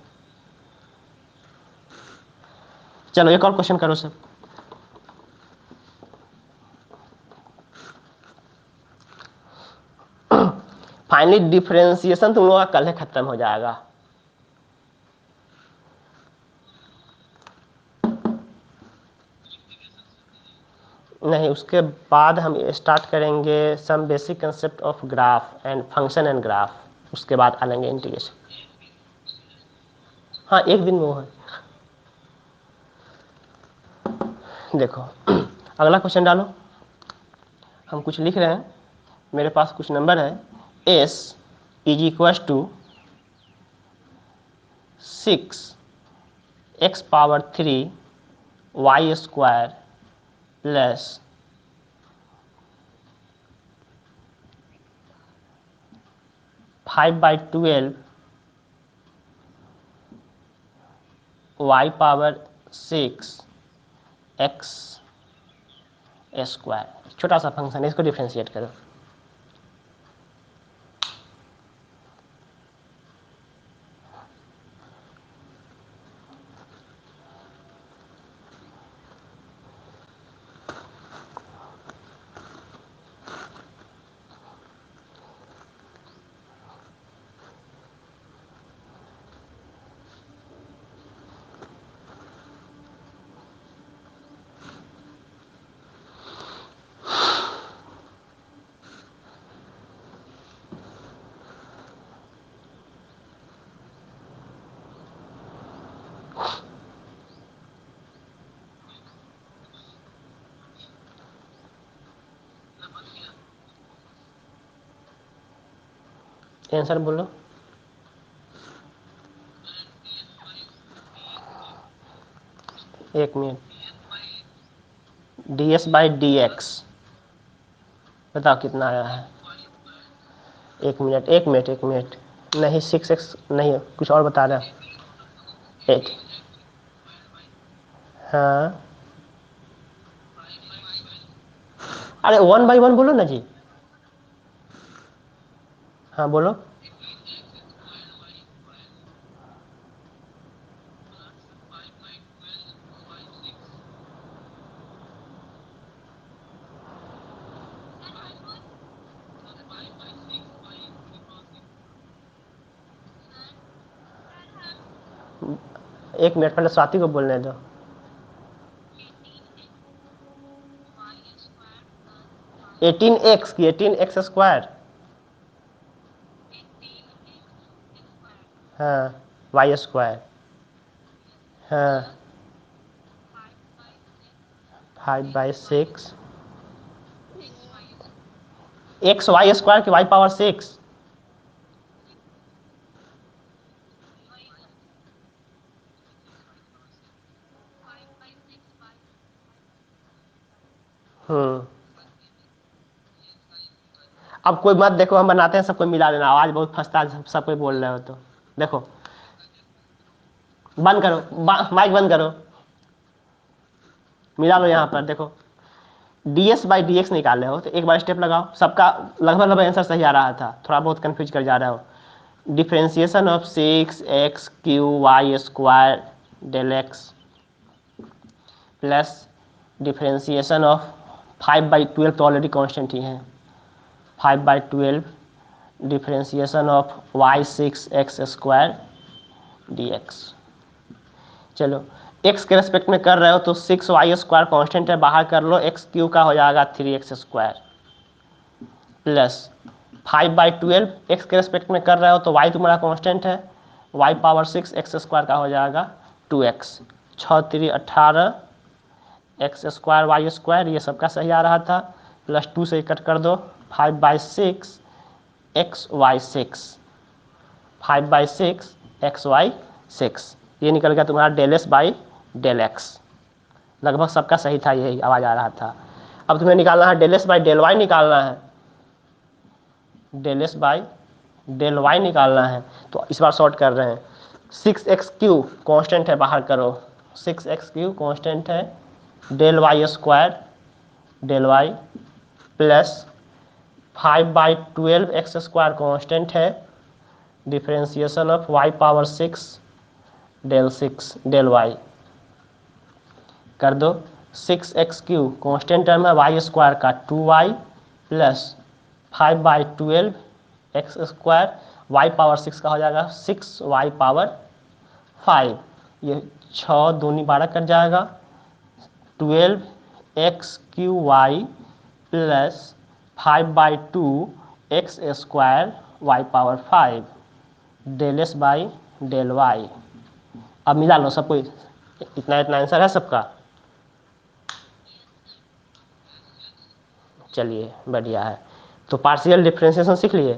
चलो एक और क्वेश्चन करो सब। फाइनली डिफरेंशिएशन तुम लोगों का कल है खत्म हो जाएगा। नहीं, उसके बाद हम स्टार्ट करेंगे some basic concept of graph and function and graph, उसके बाद आ लेंगे इंटीग्रेशन। हाँ, एक दिन में वो है। देखो, अगला क्वेश्चन डालो। हम कुछ लिख रहे हैं, मेरे पास कुछ नंबर है। s is equal to 6 x power 3 y square plus 5/12 y power 6 x square. छोटा सा फंक्शन है, इसको डिफ्रेंशिएट करो। आंसर बोलो। एक मिनट, ds/dx बताओ कितना आया है। एक मिनट एक मिनट एक मिनट, नहीं 6x नहीं, कुछ और बता रहा है। 8, हाँ अरे 1/1 बोलो ना जी। हाँ बोलो। एक मिनट पहले स्वाति को बोलने दो। 18x की 18x स्क्वायर, हाँ वाई स्क्वायर, हाँ 5/6 एक्स वाई स्क्वायर की वाई पावर 6। अब कोई मत देखो, हम बनाते हैं, सबको मिला देना। आवाज बहुत फंसता है, सब कोई बोल रहे हो तो देखो। बंद करो, माइक बंद करो, मिला लो। यहाँ पर देखो, ds/dx निकाले हो तो एक बार स्टेप लगाओ। सबका लगभग लगभग आंसर सही आ रहा था, थोड़ा बहुत कंफ्यूज कर जा रहा हो। Differentiation of 6x³ square del x plus differentiation of 5/12 तो ऑलरेडी कॉन्स्टेंट ही है। 5/12 differentiation of y6x square dx। चलो x के रेस्पेक्ट में कर रहे हो तो 6y स्क्वायर कॉन्स्टेंट है, बाहर कर लो, x³ का हो जाएगा 3x स्क्वायर प्लस 5/12 x के रेस्पेक्ट में कर रहे हो तो y तुम्हारा कॉन्स्टेंट है, y पावर 6 x स्क्वायर का हो जाएगा 2x। 6×3 18 x square Y square, ये सबका सही आ रहा था। प्लस 2 से कट कर दो, 5/6 xy6, 5/6 xy6, ये निकल गया तुम्हारा del s by del x. लगभग सबका सही था, यही आवाज आ रहा था। अब तुम्हें निकालना है del s by del y निकालना है, del s by del y निकालना है। तो इस बार शॉर्ट कर रहे हैं। 6x³ कॉन्स्टेंट है, बाहर करो, 6x³ कॉन्स्टेंट है, del y square del y plus 5/12 x square constant है, differentiation of y power 6 del 6 del y कर दो। 6x³ कॉन्स्टेंट टर्म है वाई स्क्वायर का 2y plus 5/12 x square, y power 6 का हो जाएगा 6y पावर 5। ये 6 दूनी 12 कट जाएगा, 12x³ plus 5/2 x square y power 5 del s by del y. अब मिला लो सबको, इतना इतना आंसर है सबका। चलिए बढ़िया है। तो पार्शियल डिफरेंशिएशन सीख लिए।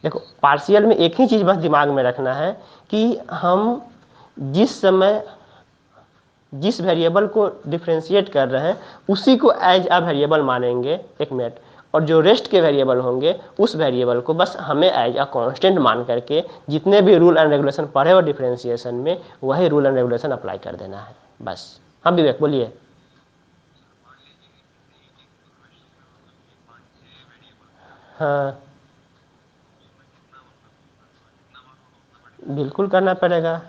देखो पार्शियल में एक ही चीज बस दिमाग में रखना है कि हम जिस समय जिस वेरिएबल को डिफ्रेंशिएट कर रहे हैं उसी को एज अ वेरिएबल मानेंगे, एक मिनट, और जो रेस्ट के वेरिएबल होंगे उस वेरिएबल को बस हमें एज अ कांस्टेंट मान करके जितने भी रूल एंड रेगुलेशन पढ़े हो डिफ्रेंशिएशन में वही रूल एंड रेगुलेशन अप्लाई कर देना है बस। हाँ विवेक बोलिए। हाँ बिल्कुल करना पड़ेगा,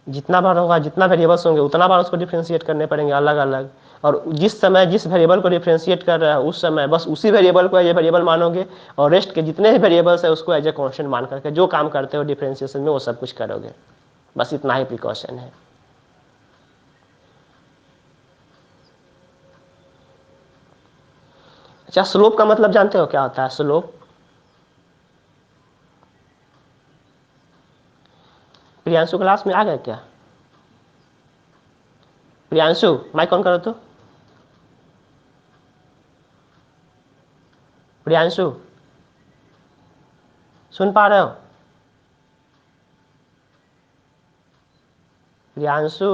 जितना बार होगा, जितना वेरिएबल्स होंगे उतना बार उसको डिफ्रेंशिएट करने पड़ेंगे अलग अलग। और जिस समय जिस वेरिएबल को डिफ्रेंशिएट कर रहा है उस समय बस उसी वेरिएबल को एज ए वेरिएबल मानोगे, और रेस्ट के जितने भी वेरिएबल्स है उसको एज ए कांस्टेंट मान करके जो काम करते हो डिफ्रेंशिएशन में वो सब कुछ करोगे। बस इतना ही प्रिकॉशन है। अच्छा, स्लोप का मतलब जानते हो क्या होता है? स्लोप, प्रियांशु क्लास में आ गया क्या? प्रियांशु माइक ऑन करो तो। प्रियांशु सुन पा रहे हो? प्रियांशु,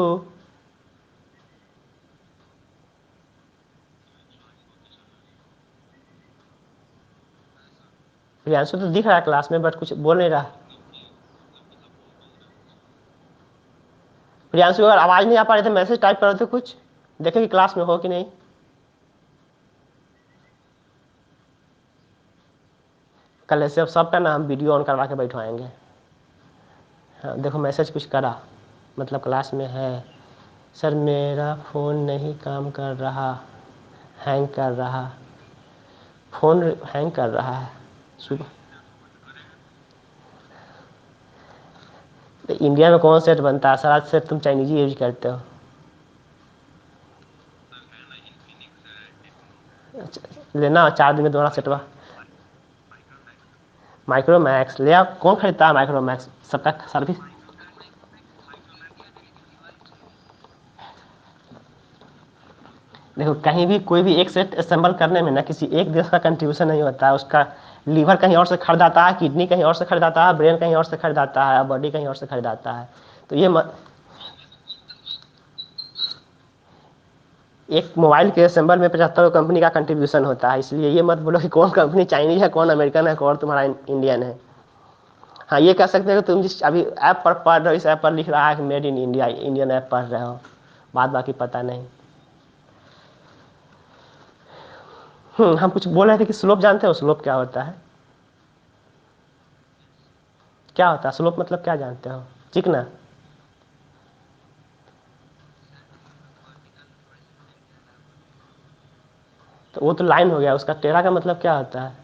प्रियांशु तो दिख रहा है क्लास में बट कुछ बोल नहीं रहा। प्रियांशु अगर आवाज नहीं आ पा रही तो मैसेज टाइप करो तो कुछ देखे कि क्लास में हो कि नहीं। कल ऐसे अब सबका ना हम वीडियो ऑन करवा के बैठवाएंगे। हाँ देखो मैसेज कुछ करा, मतलब क्लास में है। सर मेरा फ़ोन नहीं काम कर रहा, हैंग कर रहा, फ़ोन हैंग कर रहा है सुबह। तो इंडिया में कौन सेट बनता है? सारा सेट तुम चाइनीज यूज करते हो। अच्छा, लेना 4 दिन में दोनों सेटवा। माइक्रोमैक्स ले आओ, कौन खरीदता है माइक्रोमैक्स? सबका सर्विस। देखो कहीं भी कोई भी एक सेट असेंबल करने में ना किसी एक देश का कंट्रीब्यूशन नहीं होता है। उसका लीवर कहीं और से खरीदाता है, किडनी कहीं और से खरीदाता है, ब्रेन कहीं और से खरीदाता है, बॉडी कहीं और से खरीदाता है। तो ये एक मोबाइल के असेंबल में 75 कंपनी का कंट्रीब्यूशन होता है। इसलिए ये मत बोलो कि कौन कंपनी चाइनीज है, कौन अमेरिकन है, कौन तुम्हारा इंडियन है। हाँ ये कह सकते हो कि तुम जिस अभी ऐप पर पढ़ रहे हो इस ऐप पर लिख रहा है कि made in India, Indian app पढ़ रहे हो, बात बाकी पता नहीं। हम कुछ बोल रहे थे कि स्लोप जानते हो? स्लोप क्या होता है? क्या होता है स्लोप? मतलब क्या जानते हो? चिकना? तो वो तो लाइन हो गया, उसका टेढ़ा का मतलब क्या होता है?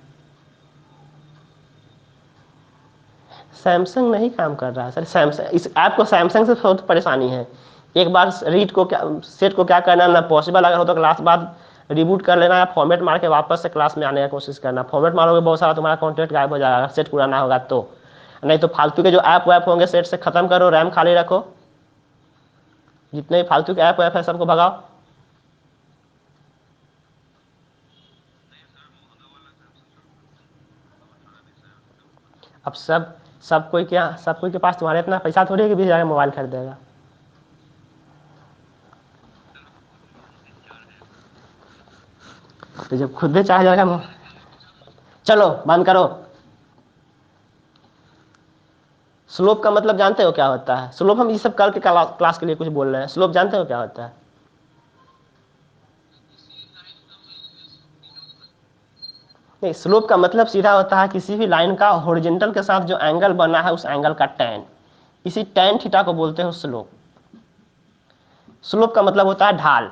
सैमसंग नहीं काम कर रहा है सर। सैमसंग, इस ऐप को सैमसंग से बहुत परेशानी है। एक बार रीड को क्या, सेट को क्या करना ना पॉसिबल अगर हो तो क्लास बाद रिबूट कर लेना या फॉर्मेट मार के वापस से क्लास में आने की कोशिश करना। फॉर्मेट मारोगे बहुत सारा तुम्हारा कॉन्टेंट गायब हो जाएगा, सेट पूरा ना होगा तो। नहीं तो फालतू के जो ऐप वैप होंगे सेट से खत्म करो, रैम खाली रखो, जितने भी फालतू के ऐप वैप है सबको भगाओ। अब सब कोई क्या, सब कोई के पास तुम्हारे इतना पैसा थोड़ी है कि 20,000 मोबाइल खरीदेगा। तो जब खुद ही 4,000 का चलो बंद करो। स्लोप का मतलब जानते हो क्या होता है? स्लोप, हम ये सब कल के क्लास के लिए कुछ बोल रहे हैं। स्लोप जानते हो क्या होता है? नहीं, स्लोप का मतलब सीधा होता है किसी भी लाइन का हॉरिजॉन्टल के साथ जो एंगल बना है उस एंगल का टैन, इसी टैन थीटा को बोलते हैं स्लोप। स्लोप का मतलब होता है ढाल।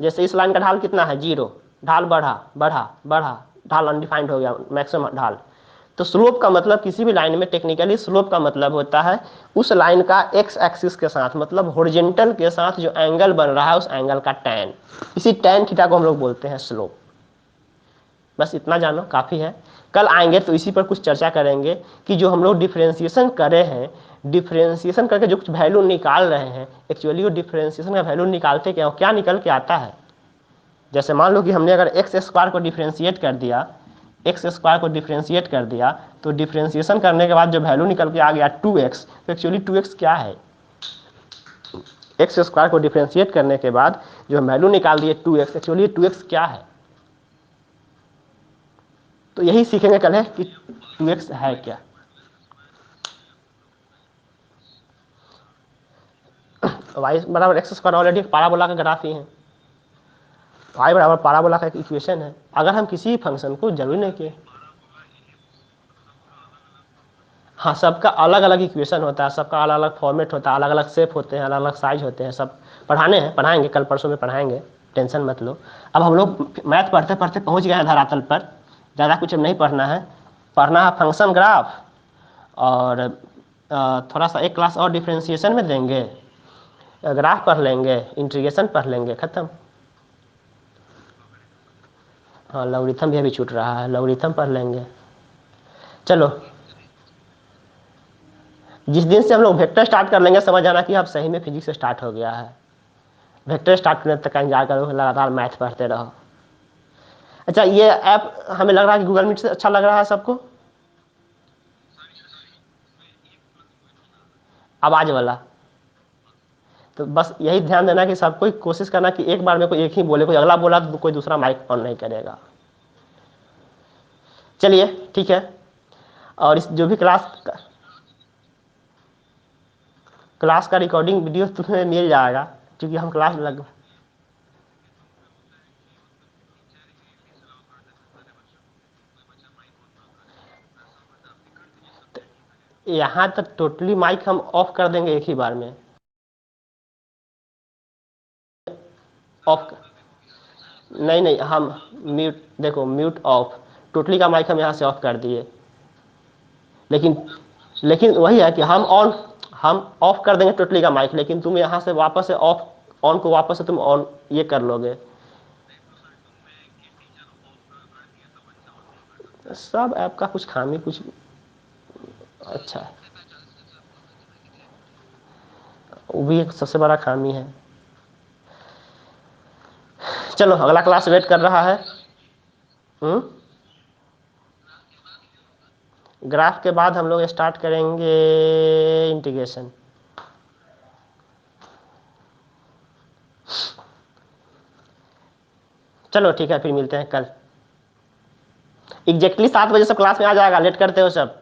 जैसे इस लाइन का ढाल कितना है? 0। ढाल बढ़ा बढ़ा बढ़ा, ढाल अनडिफाइंड हो गया, मैक्सिमम ढाल। तो स्लोप का मतलब किसी भी लाइन में टेक्निकली स्लोप का मतलब होता है उस लाइन का एक्स एक्सिस के साथ, मतलब हॉरिजॉन्टल के साथ जो एंगल बन रहा है उस एंगल का टैन, इसी टैन थीटा को हम लोग बोलते हैं स्लोप। बस इतना जानो काफ़ी है। कल आएंगे तो इसी पर कुछ चर्चा करेंगे कि जो हम लोग डिफ्रेंसिएशन करे हैं, डिफ्रेंसिएशन करके जो कुछ वैल्यू निकाल रहे हैं, एक्चुअली वो डिफ्रेंसिएशन का वैल्यू निकालते क्या, क्या निकल के आता है। जैसे मान लो कि हमने अगर एक्स स्क्वायर को डिफ्रेंशिएट कर दिया, एक्स स्क्वायर को डिफ्रेंशिएट कर दिया, तो डिफ्रेंशिएशन करने के बाद जो वैल्यू निकल के आ गया 2x, तो एक्चुअली 2x क्या है? एक्स स्क्वायर को डिफ्रेंशिएट करने के बाद जो वैल्यू निकाल दिए 2x, एक्चुअली 2x क्या है, तो यही सीखेंगे कल है कि 2x है क्या। y बराबर एक्स स्क्वायर ऑलरेडी पाराबोला का ग्राफ ही है, y बराबर पाराबोला का एक इक्वेशन है। अगर हम किसी फंक्शन को जरूरी नहीं कि हाँ सबका अलग अलग इक्वेशन होता है, सबका अलग अलग फॉर्मेट होता है, अलग अलग शेप होते हैं, अलग अलग साइज होते हैं, सब पढ़ाने हैं, पढ़ाएंगे कल परसों में पढ़ाएंगे, टेंशन मत लो। अब हम लोग मैथ पढ़ते पढ़ते पहुंच गए हैं धरातल पर, ज़्यादा कुछ अब नहीं पढ़ना है। पढ़ना है फंक्शन ग्राफ, और थोड़ा सा एक क्लास और डिफ्रेंशिएशन में देंगे, ग्राफ पढ़ लेंगे, इंटीग्रेशन पढ़ लेंगे, खत्म। हाँ लॉगरिथम भी अभी छूट रहा है, लॉगरिथम पढ़ लेंगे। चलो जिस दिन से हम लोग वेक्टर स्टार्ट कर लेंगे समझ आना कि अब सही में फिजिक्स स्टार्ट हो गया है। वेक्टर स्टार्ट करने तक इंतजार करो, लगातार मैथ पढ़ते रहो। अच्छा ये ऐप हमें लग रहा है कि गूगल मीट से अच्छा लग रहा है सबको, आवाज वाला। तो बस यही ध्यान देना कि सबको कोशिश करना कि एक बार में कोई एक ही बोले, कोई अगला बोला तो कोई दूसरा माइक ऑन नहीं करेगा। चलिए ठीक है। और इस जो भी क्लास का रिकॉर्डिंग वीडियो तुम्हें मिल जाएगा, क्योंकि हम क्लास लग यहाँ तक टोटली माइक हम ऑफ कर देंगे एक ही बार में, ऑफ। नहीं नहीं हम म्यूट, देखो म्यूट ऑफ, टोटली का माइक हम यहाँ से ऑफ कर दिए, लेकिन लेकिन वही है कि हम ऑफ कर देंगे टोटली का माइक, लेकिन तुम यहाँ से वापस से ऑफ ऑन को वापस से तुम ऑन ये कर लोगे। सब ऐप का कुछ खामी कुछ अच्छा है, वो भी एक सबसे बड़ा खामी है। चलो अगला क्लास वेट कर रहा है। हम्म ग्राफ के बाद हम लोग स्टार्ट करेंगे इंटीग्रेशन। चलो ठीक है, फिर मिलते हैं कल एग्जैक्टली 7 बजे सब क्लास में आ जाएगा, लेट करते हो सब।